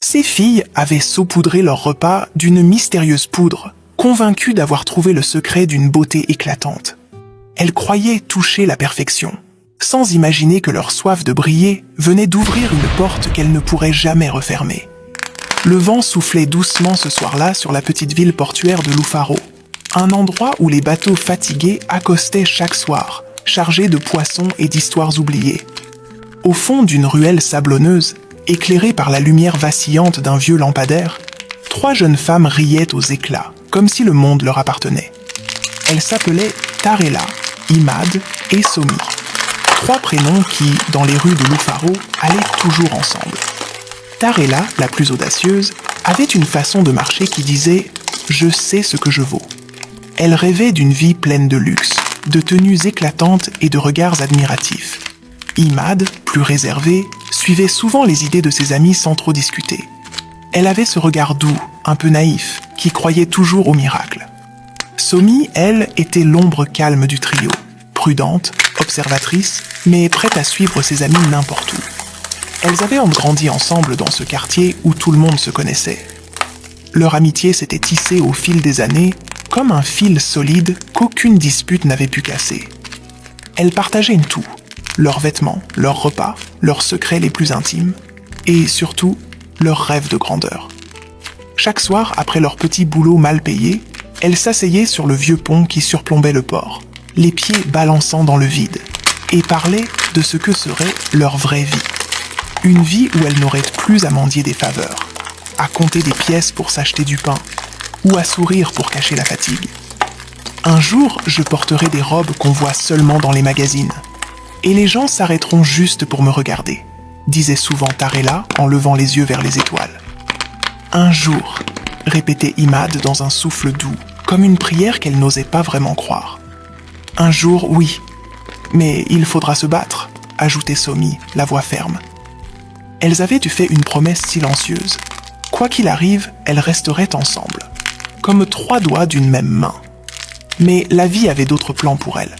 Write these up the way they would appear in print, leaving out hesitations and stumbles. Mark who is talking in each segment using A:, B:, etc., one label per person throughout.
A: Ces filles avaient saupoudré leur repas d'une mystérieuse poudre, convaincues d'avoir trouvé le secret d'une beauté éclatante. Elles croyaient toucher la perfection, sans imaginer que leur soif de briller venait d'ouvrir une porte qu'elles ne pourraient jamais refermer. Le vent soufflait doucement ce soir-là sur la petite ville portuaire de Lufaro, un endroit où les bateaux fatigués accostaient chaque soir, chargés de poissons et d'histoires oubliées. Au fond d'une ruelle sablonneuse, éclairée par la lumière vacillante d'un vieux lampadaire, 3 jeunes femmes riaient aux éclats, comme si le monde leur appartenait. Elles s'appelaient Tarela, Imad et Somi. 3 prénoms qui, dans les rues de Lufaro, allaient toujours ensemble. Tarela, la plus audacieuse, avait une façon de marcher qui disait « Je sais ce que je vaux ». Elle rêvait d'une vie pleine de luxe, de tenues éclatantes et de regards admiratifs. Imad, plus réservée, suivait souvent les idées de ses amis sans trop discuter. Elle avait ce regard doux, un peu naïf, qui croyait toujours au miracle. Somi, elle, était l'ombre calme du trio, prudente, observatrice, mais prête à suivre ses amis n'importe où. Elles avaient grandi ensemble dans ce quartier où tout le monde se connaissait. Leur amitié s'était tissée au fil des années, comme un fil solide qu'aucune dispute n'avait pu casser. Elles partageaient tout, leurs vêtements, leurs repas, leurs secrets les plus intimes, et surtout, leurs rêves de grandeur. Chaque soir, après leur petit boulot mal payé, elles s'asseyaient sur le vieux pont qui surplombait le port, les pieds balançant dans le vide, et parlaient de ce que serait leur vraie vie. Une vie où elles n'auraient plus à mendier des faveurs, à compter des pièces pour s'acheter du pain, ou à sourire pour cacher la fatigue. Un jour, je porterai des robes qu'on voit seulement dans les magazines, et les gens s'arrêteront juste pour me regarder, disait souvent Tarela en levant les yeux vers les étoiles. Un jour, répétait Imad dans un souffle doux, comme une prière qu'elle n'osait pas vraiment croire. Un jour, oui, mais il faudra se battre, ajoutait Somi, la voix ferme. Elles avaient fait une promesse silencieuse. Quoi qu'il arrive, elles resteraient ensemble, comme 3 doigts d'une même main. Mais la vie avait d'autres plans pour elles.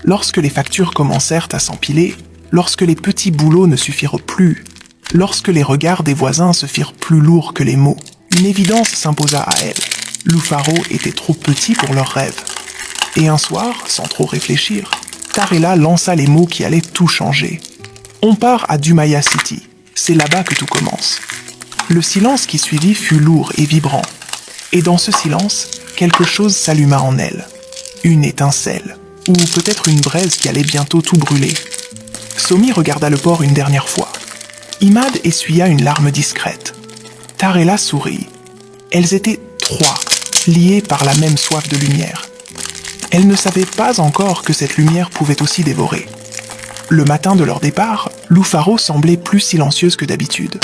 A: Lorsque les factures commencèrent à s'empiler, lorsque les petits boulots ne suffirent plus, lorsque les regards des voisins se firent plus lourds que les mots, une évidence s'imposa à elles. Lufaro était trop petit pour leurs rêves. Et un soir, sans trop réfléchir, Tarela lança les mots qui allaient tout changer. On part à Dumaya City, c'est là-bas que tout commence. Le silence qui suivit fut lourd et vibrant. Et dans ce silence, quelque chose s'alluma en elle. Une étincelle, ou peut-être une braise qui allait bientôt tout brûler. Somi regarda le port une dernière fois. Imad essuya une larme discrète. Tarela sourit. Elles étaient 3, liées par la même soif de lumière. Elles ne savaient pas encore que cette lumière pouvait aussi dévorer. Le matin de leur départ, Lufaro semblait plus silencieuse que d'habitude.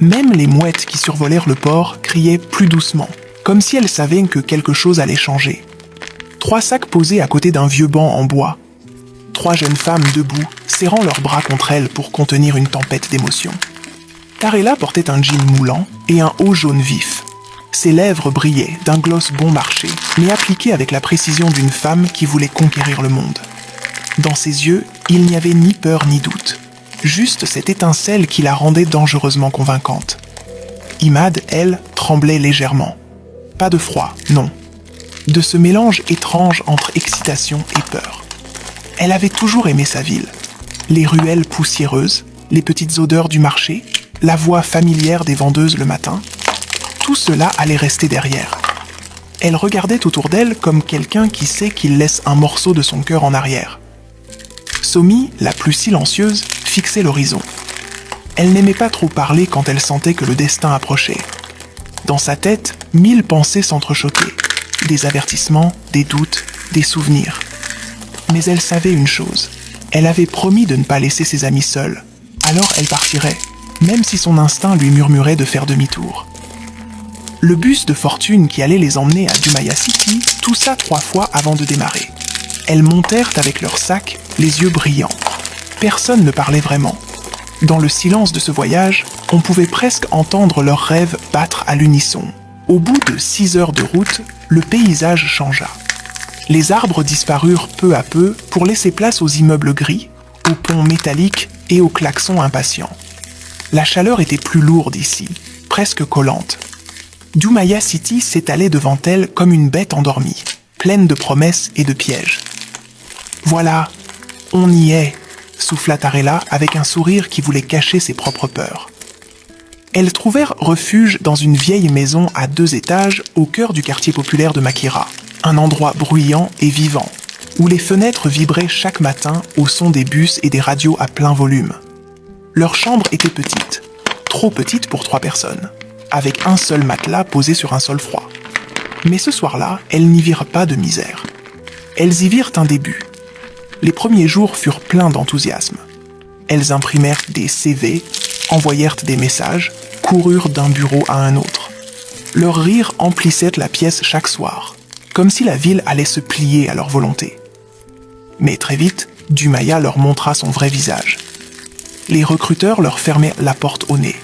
A: Même les mouettes qui survolèrent le port criaient plus doucement, comme si elles savaient que quelque chose allait changer. 3 sacs posés à côté d'un vieux banc en bois. 3 jeunes femmes debout, serrant leurs bras contre elles pour contenir une tempête d'émotions. Tarela portait un jean moulant et un haut jaune vif. Ses lèvres brillaient d'un gloss bon marché, mais appliqué avec la précision d'une femme qui voulait conquérir le monde. Dans ses yeux, il n'y avait ni peur ni doute. Juste cette étincelle qui la rendait dangereusement convaincante. Imad, elle, tremblait légèrement. Pas de froid, non. De ce mélange étrange entre excitation et peur. Elle avait toujours aimé sa ville. Les ruelles poussiéreuses, les petites odeurs du marché, la voix familière des vendeuses le matin. Tout cela allait rester derrière. Elle regardait autour d'elle comme quelqu'un qui sait qu'il laisse un morceau de son cœur en arrière. Somi, la plus silencieuse, fixait l'horizon. Elle n'aimait pas trop parler quand elle sentait que le destin approchait. Dans sa tête, 1000 pensées s'entrechoquaient. Des avertissements, des doutes, des souvenirs. Mais elle savait une chose. Elle avait promis de ne pas laisser ses amis seuls. Alors elle partirait, même si son instinct lui murmurait de faire demi-tour. Le bus de fortune qui allait les emmener à Dumaya City toussa 3 fois avant de démarrer. Elles montèrent avec leurs sacs, les yeux brillants. Personne ne parlait vraiment. Dans le silence de ce voyage, on pouvait presque entendre leurs rêves battre à l'unisson. Au bout de 6 heures de route, le paysage changea. Les arbres disparurent peu à peu pour laisser place aux immeubles gris, aux ponts métalliques et aux klaxons impatients. La chaleur était plus lourde ici, presque collante. Dumaya City s'étalait devant elle comme une bête endormie, pleine de promesses et de pièges. « Voilà, on y est !» souffla Tarella avec un sourire qui voulait cacher ses propres peurs. Elles trouvèrent refuge dans une vieille maison à 2 étages au cœur du quartier populaire de Makira, un endroit bruyant et vivant, où les fenêtres vibraient chaque matin au son des bus et des radios à plein volume. Leur chambre était petite, trop petite pour 3 personnes, avec un seul matelas posé sur un sol froid. Mais ce soir-là, elles n'y virent pas de misère. Elles y virent un début. Les premiers jours furent pleins d'enthousiasme. Elles imprimèrent des CV, envoyèrent des messages, coururent d'un bureau à un autre. Leur rire emplissait la pièce chaque soir, comme si la ville allait se plier à leur volonté. Mais très vite, Dumaya leur montra son vrai visage. Les recruteurs leur fermaient la porte au nez.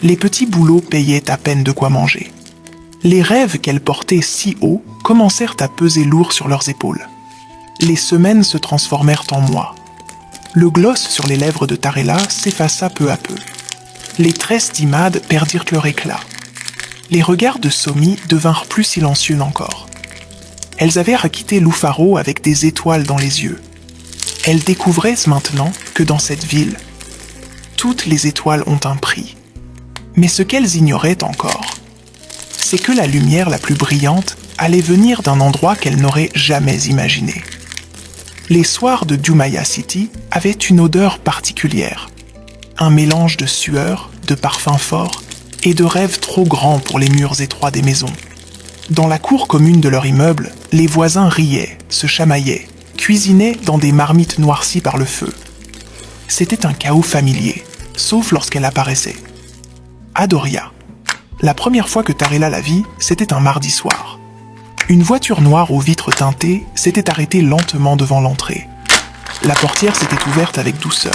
A: Les petits boulots payaient à peine de quoi manger. Les rêves qu'elles portaient si haut commencèrent à peser lourd sur leurs épaules. Les semaines se transformèrent en mois. Le gloss sur les lèvres de Tarella s'effaça peu à peu. Les tresses d'Imad perdirent leur éclat. Les regards de Somi devinrent plus silencieux encore. Elles avaient quitté Lufaro avec des étoiles dans les yeux. Elles découvraient maintenant que dans cette ville, toutes les étoiles ont un prix. Mais ce qu'elles ignoraient encore, c'est que la lumière la plus brillante allait venir d'un endroit qu'elles n'auraient jamais imaginé. Les soirs de Dumaya City avaient une odeur particulière, un mélange de sueur, de parfums forts et de rêves trop grands pour les murs étroits des maisons. Dans la cour commune de leur immeuble, les voisins riaient, se chamaillaient, cuisinaient dans des marmites noircies par le feu. C'était un chaos familier, sauf lorsqu'elle apparaissait. Adoria. La première fois que Tarella la vit, c'était un mardi soir. Une voiture noire aux vitres teintées s'était arrêtée lentement devant l'entrée. La portière s'était ouverte avec douceur,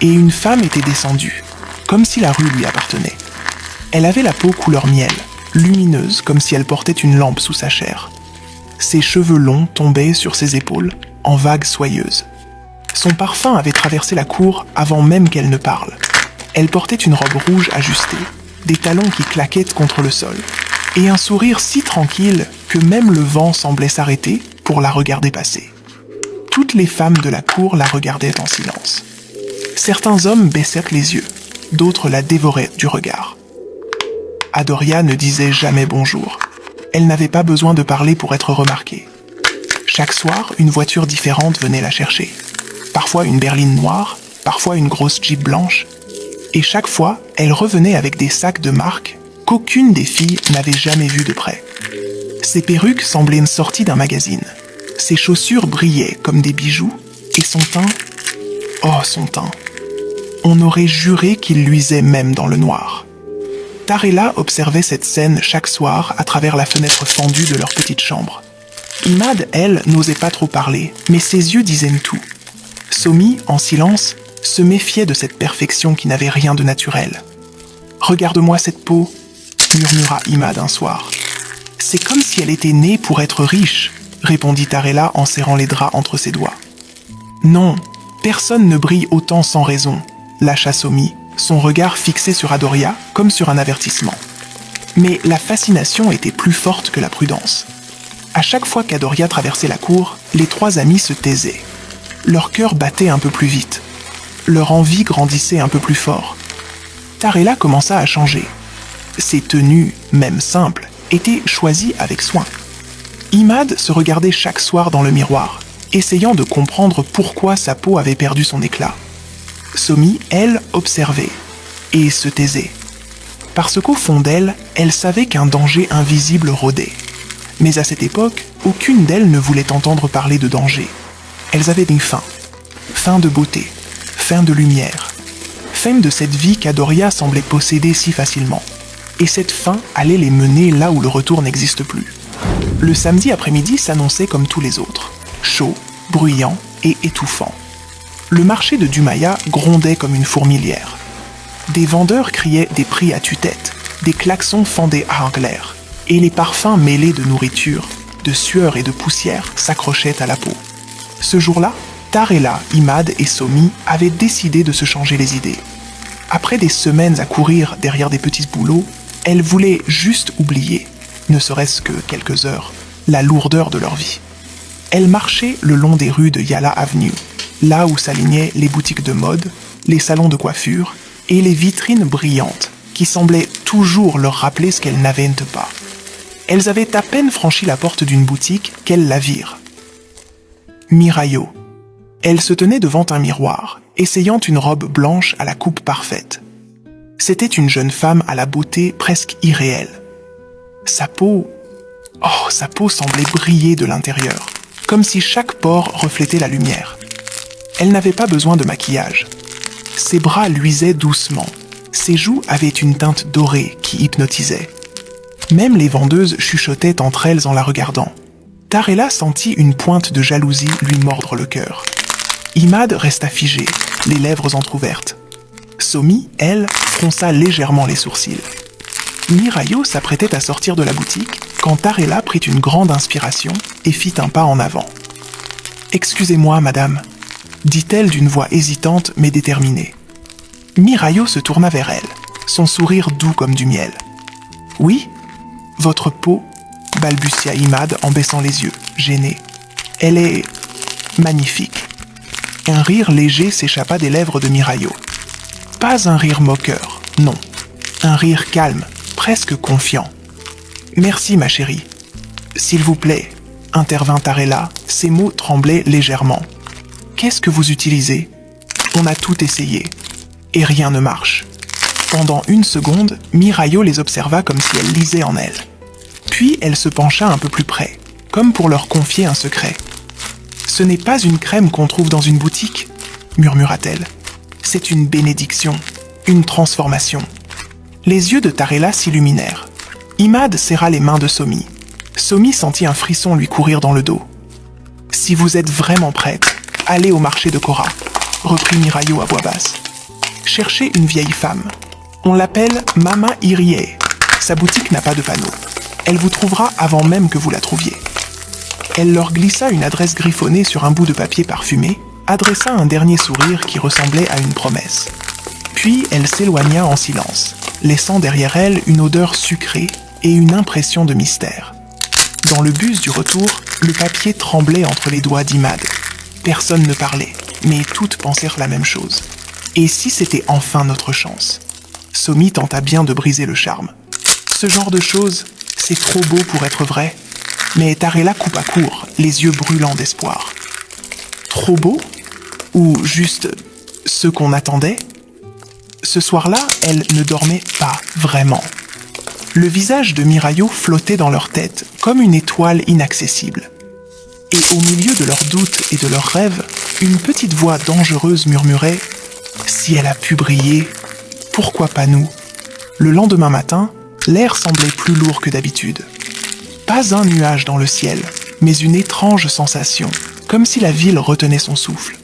A: et une femme était descendue, comme si la rue lui appartenait. Elle avait la peau couleur miel, lumineuse comme si elle portait une lampe sous sa chair. Ses cheveux longs tombaient sur ses épaules, en vagues soyeuses. Son parfum avait traversé la cour avant même qu'elle ne parle. Elle portait une robe rouge ajustée, des talons qui claquaient contre le sol, et un sourire si tranquille que même le vent semblait s'arrêter pour la regarder passer. Toutes les femmes de la cour la regardaient en silence. Certains hommes baissèrent les yeux, d'autres la dévoraient du regard. Adoria ne disait jamais bonjour. Elle n'avait pas besoin de parler pour être remarquée. Chaque soir, une voiture différente venait la chercher. Parfois une berline noire, parfois une grosse Jeep blanche. Et chaque fois, elle revenait avec des sacs de marque qu'aucune des filles n'avait jamais vus de près. Ses perruques semblaient sorties d'un magazine. Ses chaussures brillaient comme des bijoux, et son teint... Oh, son teint! On aurait juré qu'il luisait même dans le noir. Tarella observait cette scène chaque soir à travers la fenêtre fendue de leur petite chambre. Imad, elle, n'osait pas trop parler, mais ses yeux disaient tout. Somi, en silence, se méfiait de cette perfection qui n'avait rien de naturel. « Regarde-moi cette peau », murmura Imad un soir. « C'est comme si elle était née pour être riche », répondit Tarella en serrant les draps entre ses doigts. « Non, personne ne brille autant sans raison », lâcha Somi, son regard fixé sur Adoria comme sur un avertissement. Mais la fascination était plus forte que la prudence. À chaque fois qu'Adoria traversait la cour, les 3 amis se taisaient. Leur cœur battait un peu plus vite. Leur envie grandissait un peu plus fort. Tarella commença à changer. Ses tenues, même simples, étaient choisies avec soin. Imad se regardait chaque soir dans le miroir, essayant de comprendre pourquoi sa peau avait perdu son éclat. Somi, elle, observait et se taisait. Parce qu'au fond d'elle, elle savait qu'un danger invisible rôdait. Mais à cette époque, aucune d'elles ne voulait entendre parler de danger. Elles avaient une faim. Faim de beauté, faim de lumière, faim de cette vie qu'Adoria semblait posséder si facilement. Et cette faim allait les mener là où le retour n'existe plus. Le samedi après-midi s'annonçait comme tous les autres, chaud, bruyant et étouffant. Le marché de Dumaya grondait comme une fourmilière. Des vendeurs criaient des prix à tue-tête, des klaxons fendaient à l'air, et les parfums mêlés de nourriture, de sueur et de poussière s'accrochaient à la peau. Ce jour-là, Tarella, Imad et Somi avaient décidé de se changer les idées. Après des semaines à courir derrière des petits boulots, elles voulaient juste oublier, ne serait-ce que quelques heures, la lourdeur de leur vie. Elles marchaient le long des rues de Yala Avenue, là où s'alignaient les boutiques de mode, les salons de coiffure et les vitrines brillantes qui semblaient toujours leur rappeler ce qu'elles n'avaient pas. Elles avaient à peine franchi la porte d'une boutique qu'elles la virent. Mirayo. Elle se tenait devant un miroir, essayant une robe blanche à la coupe parfaite. C'était une jeune femme à la beauté presque irréelle. Sa peau semblait briller de l'intérieur, comme si chaque pore reflétait la lumière. Elle n'avait pas besoin de maquillage. Ses bras luisaient doucement. Ses joues avaient une teinte dorée qui hypnotisait. Même les vendeuses chuchotaient entre elles en la regardant. Tarella sentit une pointe de jalousie lui mordre le cœur. Imad resta figée, les lèvres entr'ouvertes. Somi, elle, fronça légèrement les sourcils. Mirayo s'apprêtait à sortir de la boutique quand Tarella prit une grande inspiration et fit un pas en avant. « Excusez-moi, madame », dit-elle d'une voix hésitante mais déterminée. Mirayo se tourna vers elle, son sourire doux comme du miel. « Oui, votre peau », balbutia Imad en baissant les yeux, gêné. « Elle est magnifique. » Un rire léger s'échappa des lèvres de Mirayo. Pas un rire moqueur, non. Un rire calme, presque confiant. « Merci, ma chérie. »« S'il vous plaît, » intervint Tarella, ses mots tremblaient légèrement. « Qu'est-ce que vous utilisez ? On a tout essayé. Et rien ne marche. » Pendant une seconde, Mirayo les observa comme si elle lisait en elle. Puis elle se pencha un peu plus près, comme pour leur confier un secret. « Ce n'est pas une crème qu'on trouve dans une boutique, » murmura-t-elle. « C'est une bénédiction, une transformation. » Les yeux de Tarella s'illuminèrent. Imad serra les mains de Somi. Somi sentit un frisson lui courir dans le dos. « Si vous êtes vraiment prête, allez au marché de Cora, » reprit Mirayo à voix basse. « Cherchez une vieille femme. On l'appelle Mama Irie. Sa boutique n'a pas de panneau. Elle vous trouvera avant même que vous la trouviez. » Elle leur glissa une adresse griffonnée sur un bout de papier parfumé, adressa un dernier sourire qui ressemblait à une promesse. Puis elle s'éloigna en silence, laissant derrière elle une odeur sucrée et une impression de mystère. Dans le bus du retour, le papier tremblait entre les doigts d'Imad. Personne ne parlait, mais toutes pensèrent la même chose. Et si c'était enfin notre chance ? Somi tenta bien de briser le charme. Ce genre de choses, c'est trop beau pour être vrai. Mais Tarella coupa court, les yeux brûlants d'espoir. Trop beau ? Ou juste ce qu'on attendait ? Ce soir-là, elle ne dormait pas vraiment. Le visage de Mirayo flottait dans leur tête comme une étoile inaccessible. Et au milieu de leurs doutes et de leurs rêves, une petite voix dangereuse murmurait « Si elle a pu briller, pourquoi pas nous ?» Le lendemain matin, l'air semblait plus lourd que d'habitude. Pas un nuage dans le ciel, mais une étrange sensation, comme si la ville retenait son souffle.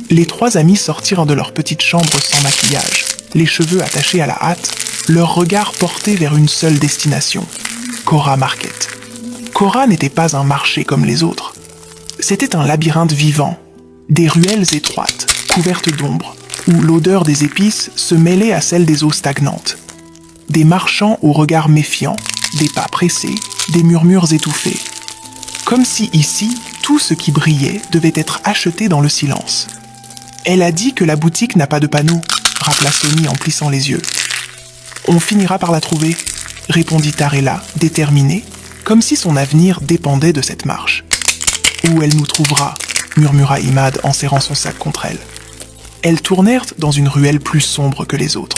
A: Les trois amis sortirent de leur petite chambre sans maquillage, les cheveux attachés à la hâte, leur regard porté vers une seule destination, Cora Market. Cora n'était pas un marché comme les autres. C'était un labyrinthe vivant, des ruelles étroites, couvertes d'ombre, où l'odeur des épices se mêlait à celle des eaux stagnantes. Des marchands au regard méfiant, des pas pressés, des murmures étouffés. Comme si ici, tout ce qui brillait devait être acheté dans le silence. « Elle a dit que la boutique n'a pas de panneau », rappela Somi en plissant les yeux. « On finira par la trouver », répondit Tarella, déterminée, comme si son avenir dépendait de cette marche. « Où elle nous trouvera », murmura Imad en serrant son sac contre elle. Elles tournèrent dans une ruelle plus sombre que les autres.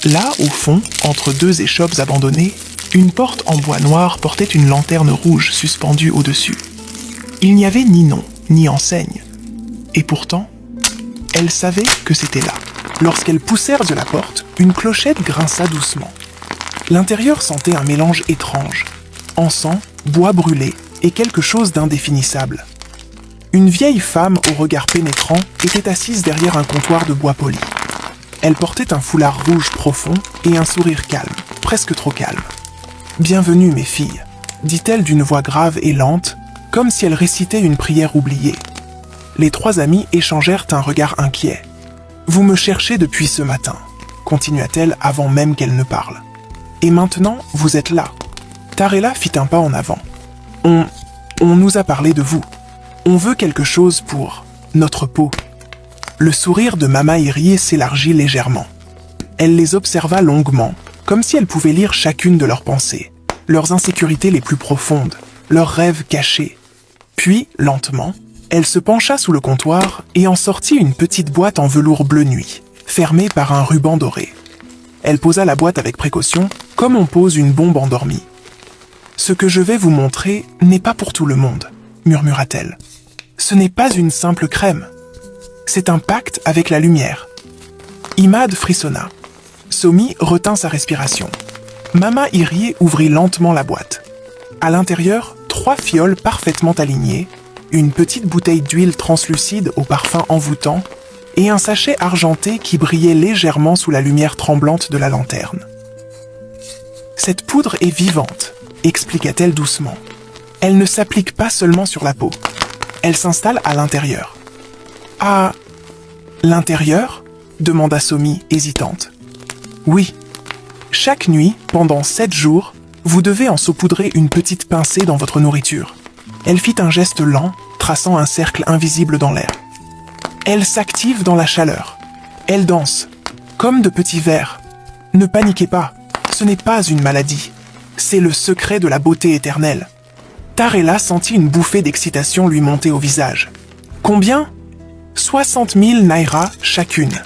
A: Là, au fond, entre deux échoppes abandonnées, une porte en bois noir portait une lanterne rouge suspendue au-dessus. Il n'y avait ni nom, ni enseigne. Et pourtant, elles savaient que c'était là. Lorsqu'elles poussèrent de la porte, une clochette grinça doucement. L'intérieur sentait un mélange étrange. Encens, bois brûlé et quelque chose d'indéfinissable. Une vieille femme au regard pénétrant était assise derrière un comptoir de bois poli. Elle portait un foulard rouge profond et un sourire calme, presque trop calme. « Bienvenue, mes filles », dit-elle d'une voix grave et lente, comme si elle récitait une prière oubliée. Les trois amis échangèrent un regard inquiet. « Vous me cherchez depuis ce matin, continua-t-elle avant même qu'elle ne parle. Et maintenant, vous êtes là. Tarella fit un pas en avant. On nous a parlé de vous. On veut quelque chose pour notre peau. Le sourire de Mama Irie s'élargit légèrement. Elle les observa longuement, comme si elle pouvait lire chacune de leurs pensées, leurs insécurités les plus profondes, leurs rêves cachés. Puis, lentement, elle se pencha sous le comptoir et en sortit une petite boîte en velours bleu nuit, fermée par un ruban doré. Elle posa la boîte avec précaution, comme on pose une bombe endormie. « Ce que je vais vous montrer n'est pas pour tout le monde, » murmura-t-elle. « Ce n'est pas une simple crème. C'est un pacte avec la lumière. » Imad frissonna. Somi retint sa respiration. Mama Irie ouvrit lentement la boîte. À l'intérieur, 3 fioles parfaitement alignées, une petite bouteille d'huile translucide au parfum envoûtant et un sachet argenté qui brillait légèrement sous la lumière tremblante de la lanterne. « Cette poudre est vivante, » expliqua-t-elle doucement. « Elle ne s'applique pas seulement sur la peau. Elle s'installe à l'intérieur. »« À l'intérieur ?» demanda Somi, hésitante. « Oui. Chaque nuit, pendant 7 jours, vous devez en saupoudrer une petite pincée dans votre nourriture. » Elle fit un geste lent, traçant un cercle invisible dans l'air. Elle s'active dans la chaleur. Elle danse, comme de petits vers. Ne paniquez pas, ce n'est pas une maladie. C'est le secret de la beauté éternelle. Tarella sentit une bouffée d'excitation lui monter au visage. Combien ? 60 000 naira chacune.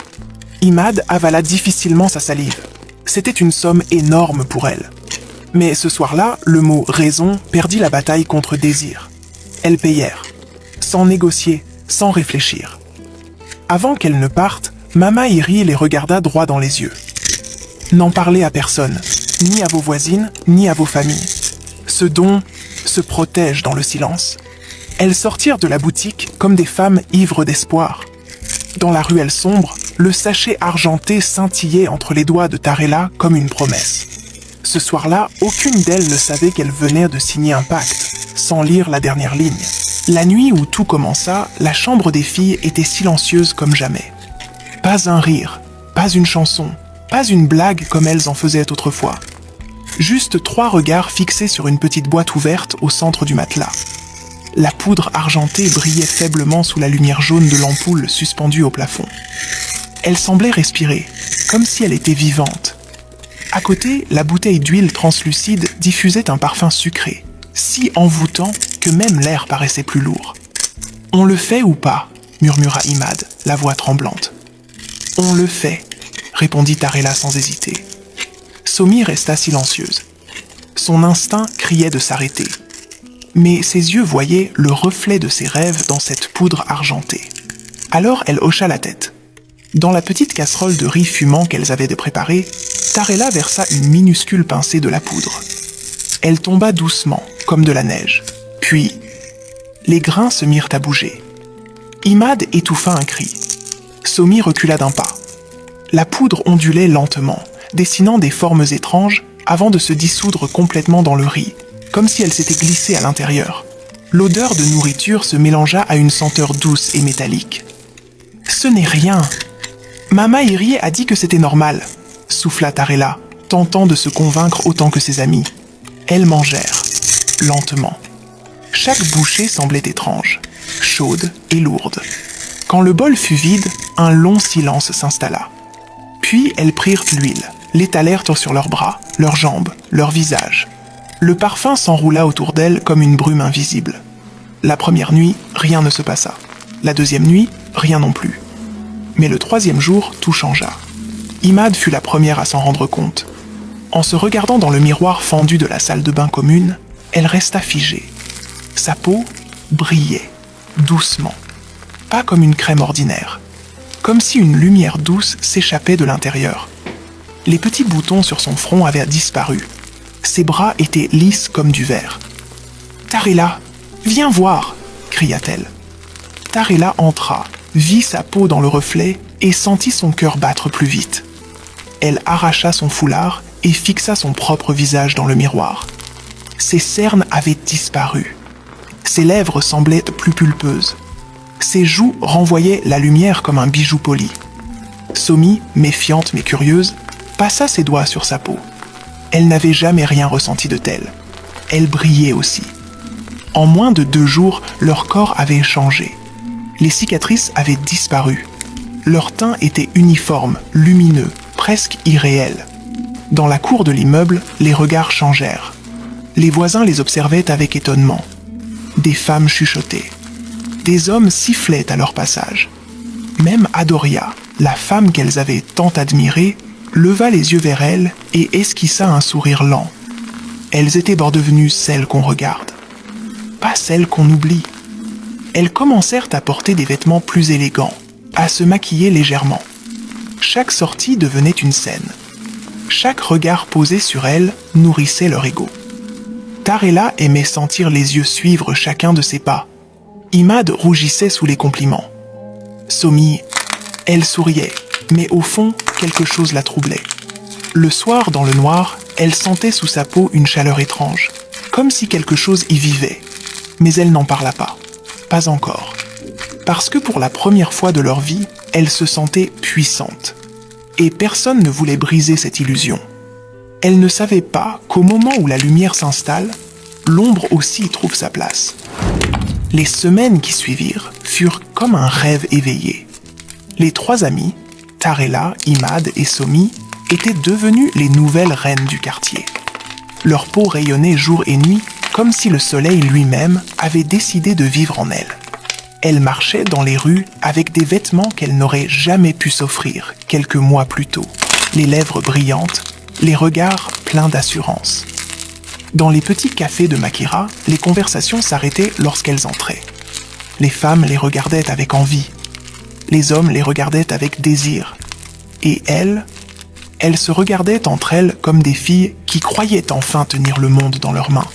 A: Imad avala difficilement sa salive. C'était une somme énorme pour elle. Mais ce soir-là, le mot « raison » perdit la bataille contre « désir ». Elles payèrent, sans négocier, sans réfléchir. Avant qu'elles ne partent, Mama Irie les regarda droit dans les yeux. « N'en parlez à personne, ni à vos voisines, ni à vos familles. Ce don se protège dans le silence. » Elles sortirent de la boutique comme des femmes ivres d'espoir. Dans la ruelle sombre, le sachet argenté scintillait entre les doigts de Tarella comme une promesse. Ce soir-là, aucune d'elles ne savait qu'elle venait de signer un pacte, sans lire la dernière ligne. La nuit où tout commença, la chambre des filles était silencieuse comme jamais. Pas un rire, pas une chanson, pas une blague comme elles en faisaient autrefois. Juste 3 regards fixés sur une petite boîte ouverte au centre du matelas. La poudre argentée brillait faiblement sous la lumière jaune de l'ampoule suspendue au plafond. Elle semblait respirer, comme si elle était vivante. À côté, la bouteille d'huile translucide diffusait un parfum sucré, si envoûtant que même l'air paraissait plus lourd. « On le fait ou pas ?» murmura Imad, la voix tremblante. « On le fait », répondit Tarella sans hésiter. Somi resta silencieuse. Son instinct criait de s'arrêter. Mais ses yeux voyaient le reflet de ses rêves dans cette poudre argentée. Alors elle hocha la tête. Dans la petite casserole de riz fumant qu'elles avaient préparée, Tarella versa une minuscule pincée de la poudre. Elle tomba doucement, comme de la neige. Puis, les grains se mirent à bouger. Imad étouffa un cri. Somi recula d'un pas. La poudre ondulait lentement, dessinant des formes étranges avant de se dissoudre complètement dans le riz, comme si elle s'était glissée à l'intérieur. L'odeur de nourriture se mélangea à une senteur douce et métallique. « Ce n'est rien. Mama Irie a dit que c'était normal, » souffla Tarella, tentant de se convaincre autant que ses amis. Elles mangèrent, lentement. Chaque bouchée semblait étrange, chaude et lourde. Quand le bol fut vide, un long silence s'installa. Puis elles prirent l'huile, l'étalèrent sur leurs bras, leurs jambes, leurs visages. Le parfum s'enroula autour d'elles comme une brume invisible. La première nuit, rien ne se passa. La deuxième nuit, rien non plus. Mais le 3e jour, tout changea. Imad fut la première à s'en rendre compte. En se regardant dans le miroir fendu de la salle de bain commune, elle resta figée. Sa peau brillait, doucement. Pas comme une crème ordinaire. Comme si une lumière douce s'échappait de l'intérieur. Les petits boutons sur son front avaient disparu. Ses bras étaient lisses comme du verre. « Tarella, viens voir !» cria-t-elle. Tarella entra, vit sa peau dans le reflet et sentit son cœur battre plus vite. Elle arracha son foulard et fixa son propre visage dans le miroir. Ses cernes avaient disparu. Ses lèvres semblaient plus pulpeuses. Ses joues renvoyaient la lumière comme un bijou poli. Somi, méfiante mais curieuse, passa ses doigts sur sa peau. Elle n'avait jamais rien ressenti de tel. Elle brillait aussi. En moins de 2 jours, leur corps avait changé. Les cicatrices avaient disparu. Leur teint était uniforme, lumineux, presque irréel. Dans la cour de l'immeuble, les regards changèrent. Les voisins les observaient avec étonnement. Des femmes chuchotaient. Des hommes sifflaient à leur passage. Même Adoria, la femme qu'elles avaient tant admirée, leva les yeux vers elles et esquissa un sourire lent. Elles étaient devenues celles qu'on regarde, pas celles qu'on oublie. Elles commencèrent à porter des vêtements plus élégants, à se maquiller légèrement. Chaque sortie devenait une scène. Chaque regard posé sur elles nourrissait leur ego. Tarela aimait sentir les yeux suivre chacun de ses pas. Imad rougissait sous les compliments. Somi, elle souriait, mais au fond, quelque chose la troublait. Le soir, dans le noir, elle sentait sous sa peau une chaleur étrange, comme si quelque chose y vivait. Mais elle n'en parla pas. Pas encore. Parce que pour la première fois de leur vie, elle se sentait puissante. Et personne ne voulait briser cette illusion. Elle ne savait pas qu'au moment où la lumière s'installe, l'ombre aussi trouve sa place. Les semaines qui suivirent furent comme un rêve éveillé. Les 3 amies, Tarela, Imad et Somi, étaient devenues les nouvelles reines du quartier. Leur peau rayonnait jour et nuit comme si le soleil lui-même avait décidé de vivre en elles. Elles marchaient dans les rues avec des vêtements qu'elles n'auraient jamais pu s'offrir quelques mois plus tôt, les lèvres brillantes, les regards pleins d'assurance. Dans les petits cafés de Makira, les conversations s'arrêtaient lorsqu'elles entraient. Les femmes les regardaient avec envie. Les hommes les regardaient avec désir. Et elles se regardaient entre elles comme des filles qui croyaient enfin tenir le monde dans leurs mains.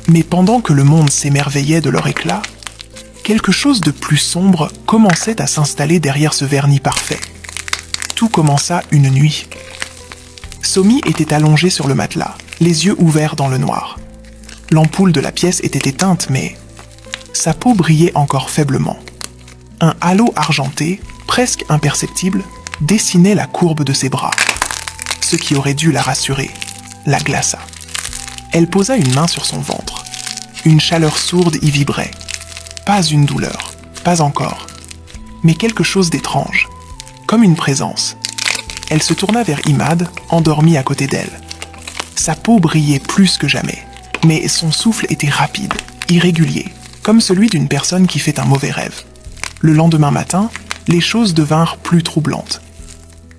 A: Mais pendant que le monde s'émerveillait de leur éclat, quelque chose de plus sombre commençait à s'installer derrière ce vernis parfait. Tout commença une nuit. Somi était allongée sur le matelas, les yeux ouverts dans le noir. L'ampoule de la pièce était éteinte, mais sa peau brillait encore faiblement. Un halo argenté, presque imperceptible, dessinait la courbe de ses bras. Ce qui aurait dû la rassurer, la glaça. Elle posa une main sur son ventre. Une chaleur sourde y vibrait. Pas une douleur, pas encore, mais quelque chose d'étrange, comme une présence. Elle se tourna vers Imad, endormi à côté d'elle. Sa peau brillait plus que jamais, mais son souffle était rapide, irrégulier, comme celui d'une personne qui fait un mauvais rêve. Le lendemain matin, les choses devinrent plus troublantes.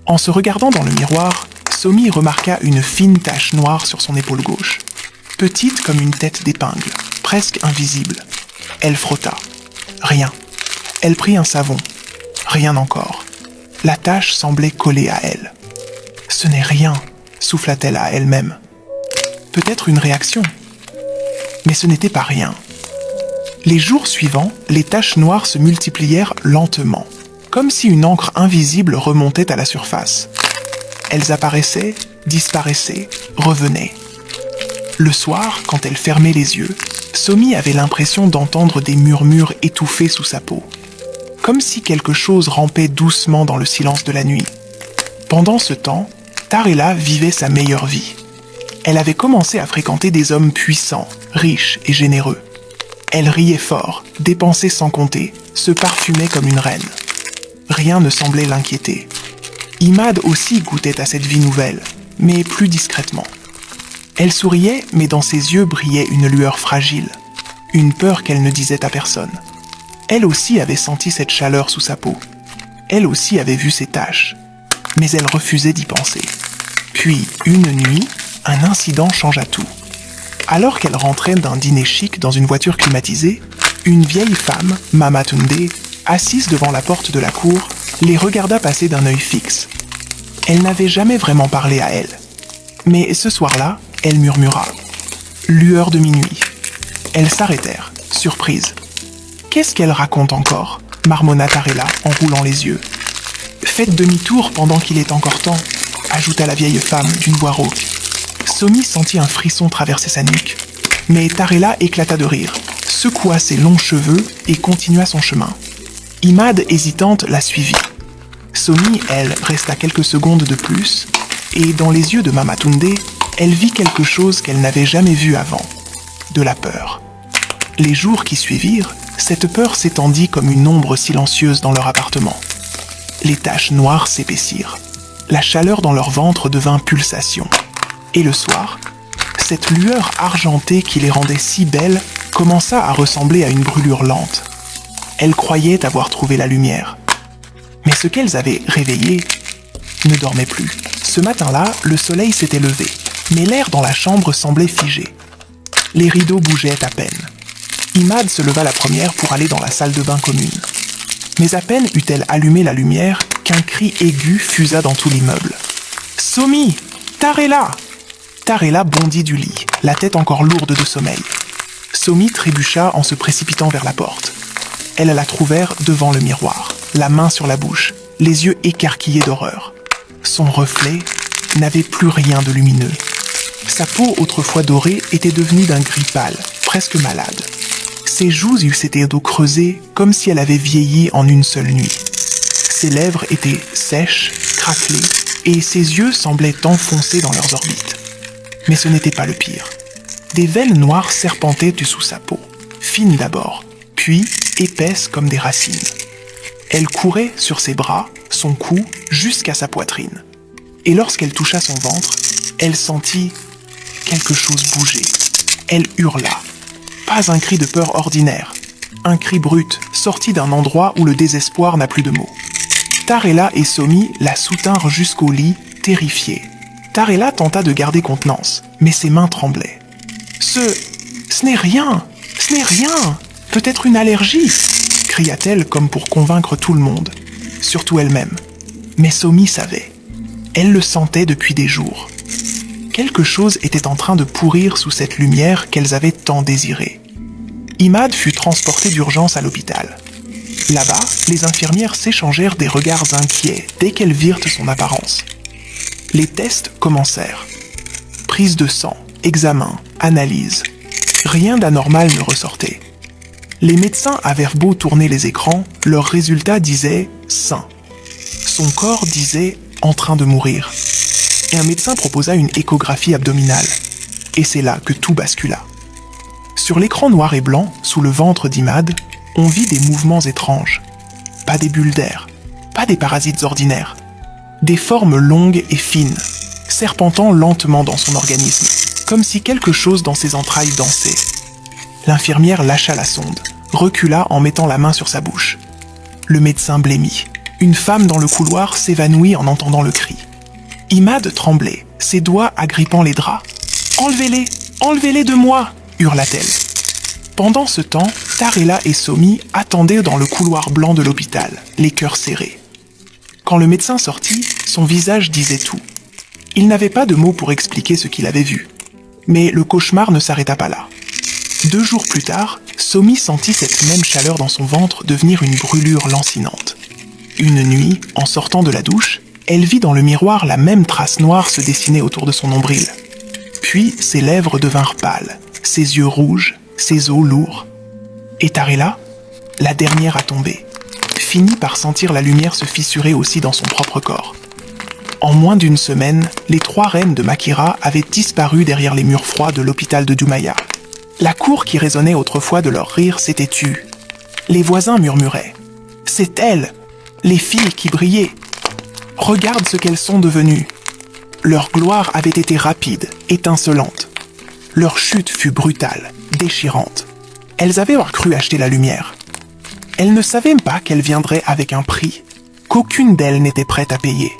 A: En se regardant dans le miroir, Somi remarqua une fine tache noire sur son épaule gauche, petite comme une tête d'épingle, presque invisible. Elle frotta. Rien. Elle prit un savon. Rien encore. La tache semblait collée à elle. Ce n'est rien, souffla-t-elle à elle-même. Peut-être une réaction. Mais ce n'était pas rien. Les jours suivants, les taches noires se multiplièrent lentement, comme si une encre invisible remontait à la surface. Elles apparaissaient, disparaissaient, revenaient. Le soir, quand elle fermait les yeux, Somi avait l'impression d'entendre des murmures étouffés sous sa peau, comme si quelque chose rampait doucement dans le silence de la nuit. Pendant ce temps, Tarela vivait sa meilleure vie. Elle avait commencé à fréquenter des hommes puissants, riches et généreux. Elle riait fort, dépensait sans compter, se parfumait comme une reine. Rien ne semblait l'inquiéter. Imad aussi goûtait à cette vie nouvelle, mais plus discrètement. Elle souriait, mais dans ses yeux brillait une lueur fragile, une peur qu'elle ne disait à personne. Elle aussi avait senti cette chaleur sous sa peau. Elle aussi avait vu ces taches, mais elle refusait d'y penser. Puis, une nuit, un incident changea tout. Alors qu'elle rentrait d'un dîner chic dans une voiture climatisée, une vieille femme, Mama Tunde, assise devant la porte de la cour, les regarda passer d'un œil fixe. Elle n'avait jamais vraiment parlé à elle. Mais ce soir-là, elle murmura. Lueur de minuit. Elles s'arrêtèrent, surprises. Qu'est-ce qu'elle raconte encore, marmonna Tarela en roulant les yeux. Faites demi-tour pendant qu'il est encore temps, ajouta la vieille femme d'une voix rauque. Somi sentit un frisson traverser sa nuque. Mais Tarela éclata de rire, secoua ses longs cheveux et continua son chemin. Imad, hésitante, la suivit. Somi, elle, resta quelques secondes de plus, et dans les yeux de Mamatunde, elle vit quelque chose qu'elle n'avait jamais vu avant. De la peur. Les jours qui suivirent, cette peur s'étendit comme une ombre silencieuse dans leur appartement. Les taches noires s'épaissirent. La chaleur dans leur ventre devint pulsation. Et le soir, cette lueur argentée qui les rendait si belles commença à ressembler à une brûlure lente. Elles croyaient avoir trouvé la lumière. Mais ce qu'elles avaient réveillé ne dormait plus. Ce matin-là, le soleil s'était levé, mais l'air dans la chambre semblait figé. Les rideaux bougeaient à peine. Imad se leva la première pour aller dans la salle de bain commune. Mais à peine eut-elle allumé la lumière qu'un cri aigu fusa dans tout l'immeuble. « Somi! Tarela !» Tarela bondit du lit, la tête encore lourde de sommeil. Somi trébucha en se précipitant vers la porte. Elles la trouvèrent devant le miroir, la main sur la bouche, les yeux écarquillés d'horreur. Son reflet n'avait plus rien de lumineux. Sa peau autrefois dorée était devenue d'un gris pâle, presque malade. Ses joues eussent été d'eau creusée comme si elle avait vieilli en une seule nuit. Ses lèvres étaient sèches, craquelées, et ses yeux semblaient enfoncés dans leurs orbites. Mais ce n'était pas le pire. Des veines noires serpentaient sous sa peau, fines d'abord, puis épaisses comme des racines. Elle courait sur ses bras, son cou, jusqu'à sa poitrine. Et lorsqu'elle toucha son ventre, elle sentit quelque chose bouger. Elle hurla. Pas un cri de peur ordinaire. Un cri brut, sorti d'un endroit où le désespoir n'a plus de mots. Tarela et Somi la soutinrent jusqu'au lit, terrifiés. Tarela tenta de garder contenance, mais ses mains tremblaient. Ce n'est rien! Ce n'est rien! Peut-être une allergie! Cria-t-elle comme pour convaincre tout le monde, surtout elle-même. Mais Somi savait. Elle le sentait depuis des jours. Quelque chose était en train de pourrir sous cette lumière qu'elles avaient tant désirée. Imad fut transporté d'urgence à l'hôpital. Là-bas, les infirmières s'échangèrent des regards inquiets dès qu'elles virent son apparence. Les tests commencèrent. Prise de sang, examen, analyse. Rien d'anormal ne ressortait. Les médecins avaient beau tourner les écrans, leurs résultats disaient « sain ». Son corps disait « en train de mourir ». Et un médecin proposa une échographie abdominale. Et c'est là que tout bascula. Sur l'écran noir et blanc, sous le ventre d'Imad, on vit des mouvements étranges. Pas des bulles d'air, pas des parasites ordinaires. Des formes longues et fines, serpentant lentement dans son organisme, comme si quelque chose dans ses entrailles dansait. L'infirmière lâcha la sonde, recula en mettant la main sur sa bouche. Le médecin blêmit. Une femme dans le couloir s'évanouit en entendant le cri. Imad tremblait, ses doigts agrippant les draps. « Enlevez-les! Enlevez-les de moi !» hurla-t-elle. Pendant ce temps, Tarela et Somi attendaient dans le couloir blanc de l'hôpital, les cœurs serrés. Quand le médecin sortit, son visage disait tout. Il n'avait pas de mots pour expliquer ce qu'il avait vu. Mais le cauchemar ne s'arrêta pas là. 2 jours plus tard, Somi sentit cette même chaleur dans son ventre devenir une brûlure lancinante. Une nuit, en sortant de la douche, elle vit dans le miroir la même trace noire se dessiner autour de son nombril. Puis ses lèvres devinrent pâles, ses yeux rouges, ses os lourds. Et Tarela, la dernière à tomber, finit par sentir la lumière se fissurer aussi dans son propre corps. En moins d'une semaine, les 3 reines de Makira avaient disparu derrière les murs froids de l'hôpital de Dumaya. La cour qui résonnait autrefois de leur rire s'était tue. Les voisins murmuraient « C'est elles, les filles qui brillaient. Regarde ce qu'elles sont devenues. » Leur gloire avait été rapide, étincelante. Leur chute fut brutale, déchirante. Elles avaient cru acheter la lumière. Elles ne savaient pas qu'elle viendrait avec un prix, qu'aucune d'elles n'était prête à payer.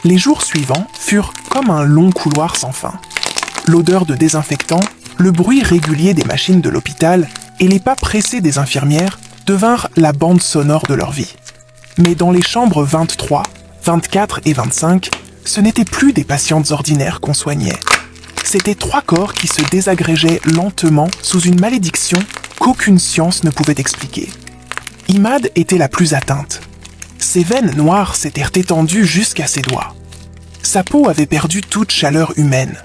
A: Les jours suivants furent comme un long couloir sans fin. L'odeur de désinfectant, le bruit régulier des machines de l'hôpital et les pas pressés des infirmières devinrent la bande sonore de leur vie. Mais dans les chambres 23, 24 et 25, ce n'étaient plus des patientes ordinaires qu'on soignait. C'étaient 3 corps qui se désagrégeaient lentement sous une malédiction qu'aucune science ne pouvait expliquer. Imad était la plus atteinte. Ses veines noires s'étaient étendues jusqu'à ses doigts. Sa peau avait perdu toute chaleur humaine.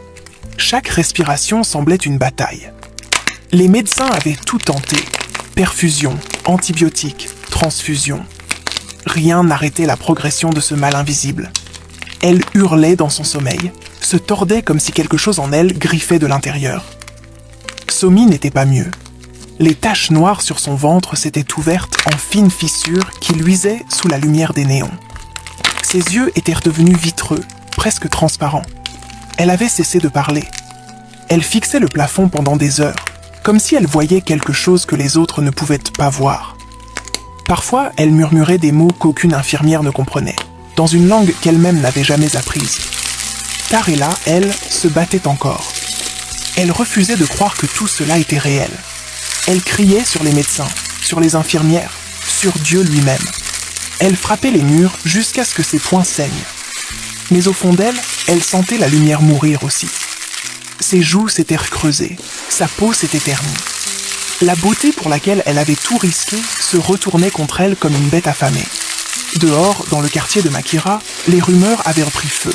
A: Chaque respiration semblait une bataille. Les médecins avaient tout tenté. Perfusion, antibiotiques, transfusion. rien n'arrêtait la progression de ce mal invisible. Elle hurlait dans son sommeil, se tordait comme si quelque chose en elle griffait de l'intérieur. Somi n'était pas mieux. Les taches noires sur son ventre s'étaient ouvertes en fines fissures qui luisaient sous la lumière des néons. Ses yeux étaient redevenus vitreux, presque transparents. Elle avait cessé de parler. Elle fixait le plafond pendant des heures, comme si elle voyait quelque chose que les autres ne pouvaient pas voir. Parfois, elle murmurait des mots qu'aucune infirmière ne comprenait, dans une langue qu'elle-même n'avait jamais apprise. Tarela, elle, se battait encore. Elle refusait de croire que tout cela était réel. Elle criait sur les médecins, sur les infirmières, sur Dieu lui-même. Elle frappait les murs jusqu'à ce que ses poings saignent. Mais au fond d'elle, elle sentait la lumière mourir aussi. Ses joues s'étaient recreusées, sa peau s'était ternie. La beauté pour laquelle elle avait tout risqué se retournait contre elle comme une bête affamée. Dehors, dans le quartier de Makira, les rumeurs avaient repris feu.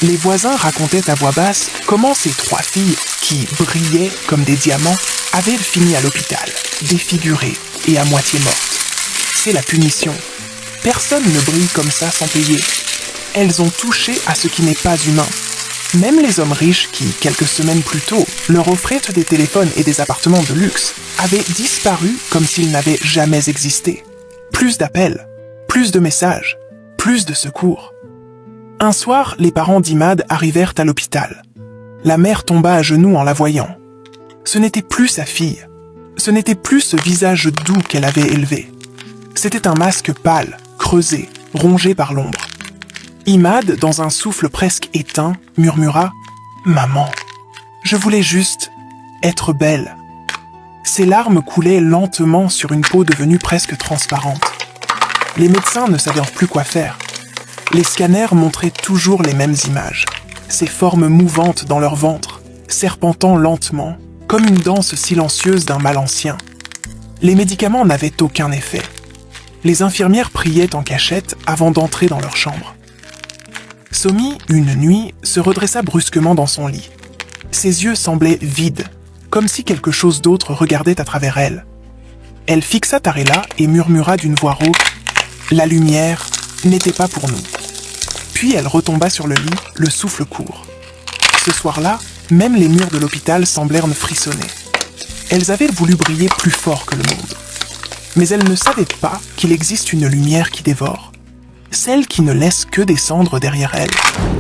A: Les voisins racontaient à voix basse comment ces 3 filles, qui brillaient comme des diamants, avaient fini à l'hôpital, défigurées et à moitié mortes. C'est la punition. Personne ne brille comme ça sans payer. Elles ont touché à ce qui n'est pas humain. Même les hommes riches qui, quelques semaines plus tôt, leur offraient des téléphones et des appartements de luxe, avaient disparu comme s'ils n'avaient jamais existé. Plus d'appels, plus de messages, plus de secours. Un soir, les parents d'Imad arrivèrent à l'hôpital. La mère tomba à genoux en la voyant. Ce n'était plus sa fille. Ce n'était plus ce visage doux qu'elle avait élevé. C'était un masque pâle, creusé, rongé par l'ombre. Imad, dans un souffle presque éteint, murmura « Maman, je voulais juste être belle ». Ses larmes coulaient lentement sur une peau devenue presque transparente. Les médecins ne savaient plus quoi faire. Les scanners montraient toujours les mêmes images, ces formes mouvantes dans leur ventre, serpentant lentement, comme une danse silencieuse d'un mal ancien. Les médicaments n'avaient aucun effet. Les infirmières priaient en cachette avant d'entrer dans leur chambre. Somi, une nuit, se redressa brusquement dans son lit. Ses yeux semblaient vides, comme si quelque chose d'autre regardait à travers elle. Elle fixa Tarela et murmura d'une voix rauque « La lumière n'était pas pour nous ». Puis elle retomba sur le lit, le souffle court. Ce soir-là, même les murs de l'hôpital semblèrent frissonner. Elles avaient voulu briller plus fort que le monde. Mais elles ne savaient pas qu'il existe une lumière qui dévore. Celle qui ne laisse que des cendres derrière elle.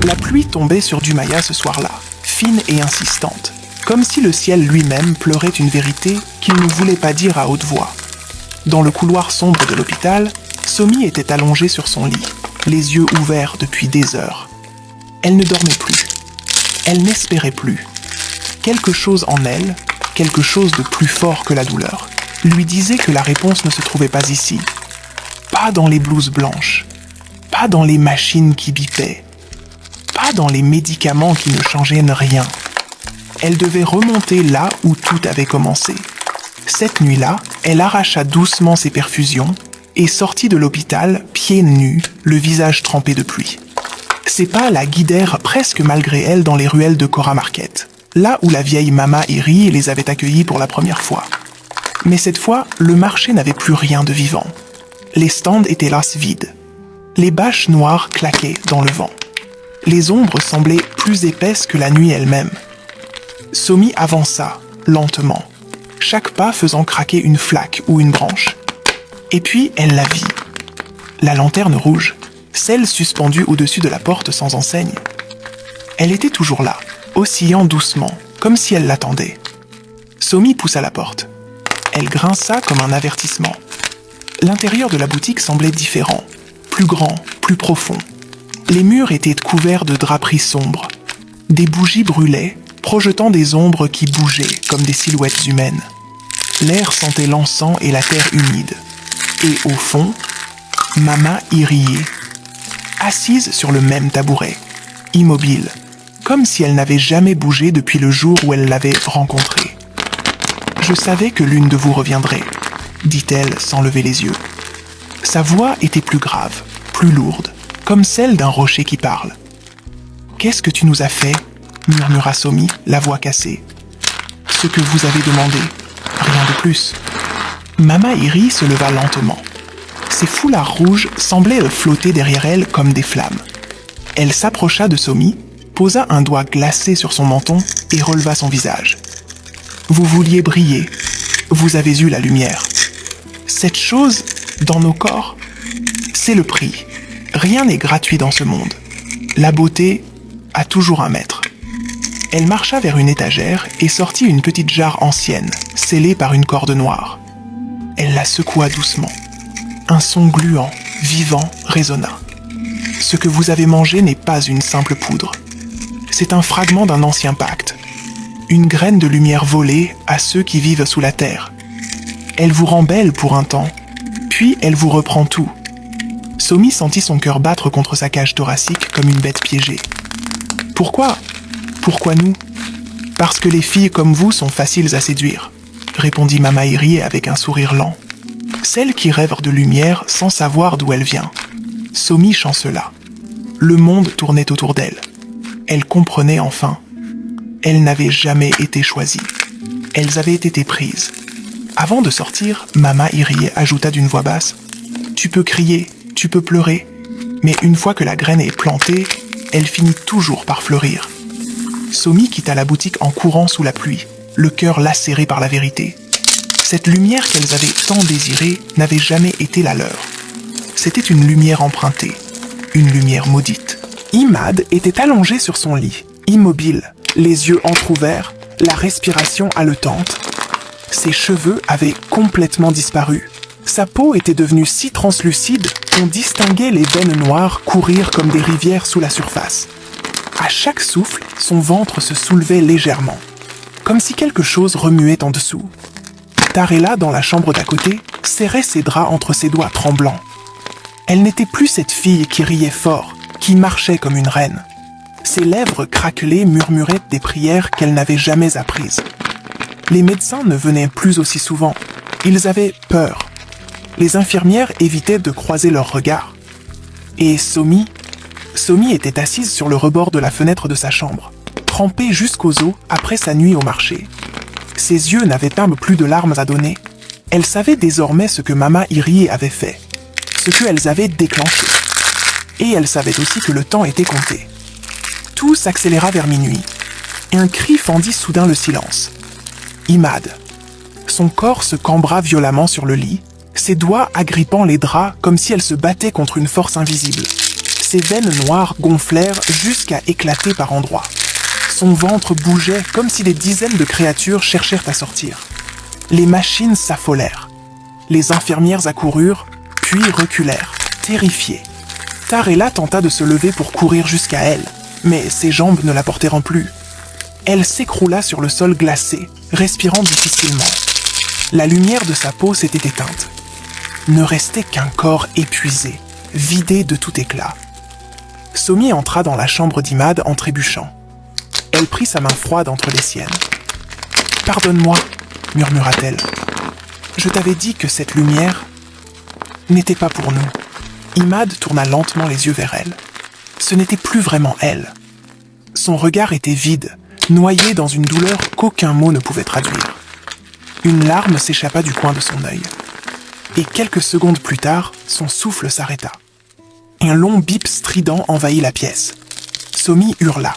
A: La pluie tombait sur Dumaya ce soir-là, fine et insistante, comme si le ciel lui-même pleurait une vérité qu'il ne voulait pas dire à haute voix. Dans le couloir sombre de l'hôpital, Somi était allongée sur son lit, les yeux ouverts depuis des heures. Elle ne dormait plus. Elle n'espérait plus. Quelque chose en elle, quelque chose de plus fort que la douleur, lui disait que la réponse ne se trouvait pas ici. Pas dans les blouses blanches. Pas dans les machines qui bipaient. Pas dans les médicaments qui ne changeaient rien. Elle devait remonter là où tout avait commencé. Cette nuit-là, elle arracha doucement ses perfusions et sortit de l'hôpital, pieds nus, le visage trempé de pluie. Ses pas la guidèrent presque malgré elle dans les ruelles de Cora Market, là où la vieille Mama Iri les avait accueillis pour la première fois. Mais cette fois, le marché n'avait plus rien de vivant. Les stands étaient hélas vides. Les bâches noires claquaient dans le vent. Les ombres semblaient plus épaisses que la nuit elle-même. Somi avança, lentement, chaque pas faisant craquer une flaque ou une branche. Et puis elle la vit. La lanterne rouge, celle suspendue au-dessus de la porte sans enseigne. Elle était toujours là, oscillant doucement, comme si elle l'attendait. Somi poussa la porte. Elle grinça comme un avertissement. L'intérieur de la boutique semblait différent, plus grand, plus profond. Les murs étaient couverts de draperies sombres. Des bougies brûlaient, projetant des ombres qui bougeaient comme des silhouettes humaines. L'air sentait l'encens et la terre humide. Et au fond, Mama Irié, assise sur le même tabouret, immobile, comme si elle n'avait jamais bougé depuis le jour où elle l'avait rencontrée. « Je savais que l'une de vous reviendrait », dit-elle sans lever les yeux. Sa voix était plus grave, plus lourde, comme celle d'un rocher qui parle. « Qu'est-ce que tu nous as fait ?» murmura Somi, la voix cassée. « Ce que vous avez demandé, rien de plus. » Mama Iri se leva lentement. Ces foulards rouges semblaient flotter derrière elle comme des flammes. Elle s'approcha de Somi, posa un doigt glacé sur son menton et releva son visage. « Vous vouliez briller. Vous avez eu la lumière. Cette chose, dans nos corps, c'est le prix. Rien n'est gratuit dans ce monde. La beauté a toujours un maître. » Elle marcha vers une étagère et sortit une petite jarre ancienne, scellée par une corde noire. Elle la secoua doucement. Un son gluant, vivant, résonna. Ce que vous avez mangé n'est pas une simple poudre. C'est un fragment d'un ancien pacte. Une graine de lumière volée à ceux qui vivent sous la terre. Elle vous rend belle pour un temps, puis elle vous reprend tout. Somi sentit son cœur battre contre sa cage thoracique comme une bête piégée. Pourquoi nous ? Parce que les filles comme vous sont faciles à séduire, répondit Mama Irie avec un sourire lent. Celle qui rêve de lumière sans savoir d'où elle vient. Somi chancela. Le monde tournait autour d'elle. Elle comprenait enfin. Elles n'avaient jamais été choisies. Elles avaient été prises. Avant de sortir, Mama Irie ajouta d'une voix basse « Tu peux crier, tu peux pleurer, mais une fois que la graine est plantée, elle finit toujours par fleurir. » Somi quitta la boutique en courant sous la pluie, le cœur lacéré par la vérité. Cette lumière qu'elles avaient tant désirée n'avait jamais été la leur. C'était une lumière empruntée, une lumière maudite. Imad était allongé sur son lit, immobile, les yeux entr'ouverts, la respiration haletante. Ses cheveux avaient complètement disparu. Sa peau était devenue si translucide qu'on distinguait les veines noires courir comme des rivières sous la surface. À chaque souffle, son ventre se soulevait légèrement, comme si quelque chose remuait en dessous. Tarela, dans la chambre d'à côté, serrait ses draps entre ses doigts tremblants. Elle n'était plus cette fille qui riait fort, qui marchait comme une reine. Ses lèvres craquelées murmuraient des prières qu'elle n'avait jamais apprises. Les médecins ne venaient plus aussi souvent. Ils avaient peur. Les infirmières évitaient de croiser leurs regards. Et Somi était assise sur le rebord de la fenêtre de sa chambre, trempée jusqu'aux os après sa nuit au marché. Ses yeux n'avaient même plus de larmes à donner. Elle savait désormais ce que Mama Irie avait fait, ce qu'elles avaient déclenché. Et elle savait aussi que le temps était compté. Tout s'accéléra vers minuit. Un cri fendit soudain le silence. Imad. Son corps se cambra violemment sur le lit, ses doigts agrippant les draps comme si elle se battait contre une force invisible. Ses veines noires gonflèrent jusqu'à éclater par endroits. Son ventre bougeait comme si des dizaines de créatures cherchèrent à sortir. Les machines s'affolèrent. Les infirmières accoururent, puis reculèrent, terrifiées. Tarela tenta de se lever pour courir jusqu'à elle, mais ses jambes ne la portèrent plus. Elle s'écroula sur le sol glacé, respirant difficilement. La lumière de sa peau s'était éteinte. Ne restait qu'un corps épuisé, vidé de tout éclat. Somi entra dans la chambre d'Imad en trébuchant. Elle prit sa main froide entre les siennes. « Pardonne-moi, » murmura-t-elle. « Je t'avais dit que cette lumière n'était pas pour nous. » Imad tourna lentement les yeux vers elle. Ce n'était plus vraiment elle. Son regard était vide, noyé dans une douleur qu'aucun mot ne pouvait traduire. Une larme s'échappa du coin de son œil. Et quelques secondes plus tard, son souffle s'arrêta. Un long bip strident envahit la pièce. Somi hurla.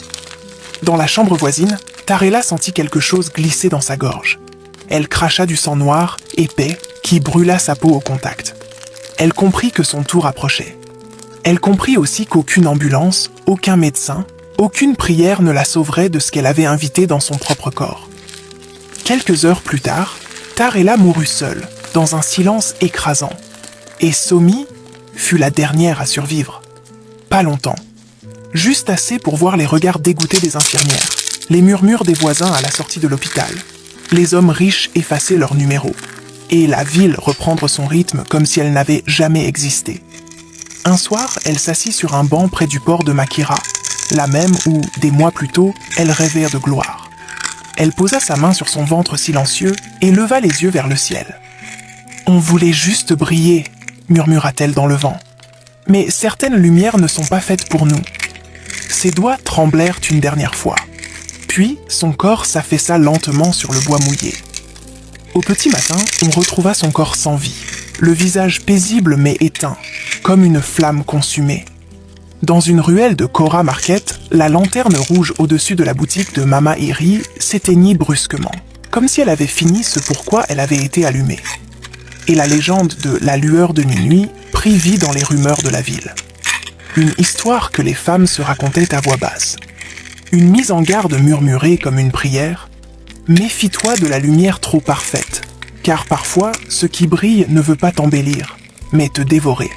A: Dans la chambre voisine, Tarela sentit quelque chose glisser dans sa gorge. Elle cracha du sang noir, épais, qui brûla sa peau au contact. Elle comprit que son tour approchait. Elle comprit aussi qu'aucune ambulance, aucun médecin, aucune prière ne la sauverait de ce qu'elle avait invité dans son propre corps. Quelques heures plus tard, Tarela mourut seule, dans un silence écrasant. Et Somi fut la dernière à survivre. Pas longtemps. Juste assez pour voir les regards dégoûtés des infirmières, les murmures des voisins à la sortie de l'hôpital, les hommes riches effacer leurs numéros, et la ville reprendre son rythme comme si elle n'avait jamais existé. Un soir, elle s'assit sur un banc près du port de Makira, la même où, des mois plus tôt, elle rêvait de gloire. Elle posa sa main sur son ventre silencieux et leva les yeux vers le ciel. « On voulait juste briller », murmura-t-elle dans le vent. « Mais certaines lumières ne sont pas faites pour nous. » Ses doigts tremblèrent une dernière fois. Puis, son corps s'affaissa lentement sur le bois mouillé. Au petit matin, on retrouva son corps sans vie, le visage paisible mais éteint, comme une flamme consumée. Dans une ruelle de Cora Market, la lanterne rouge au-dessus de la boutique de Mama Eri s'éteignit brusquement, comme si elle avait fini ce pourquoi elle avait été allumée. Et la légende de la lueur de minuit prit vie dans les rumeurs de la ville. Une histoire que les femmes se racontaient à voix basse. Une mise en garde murmurée comme une prière. Méfie-toi de la lumière trop parfaite, car parfois, ce qui brille ne veut pas t'embellir, mais te dévorer.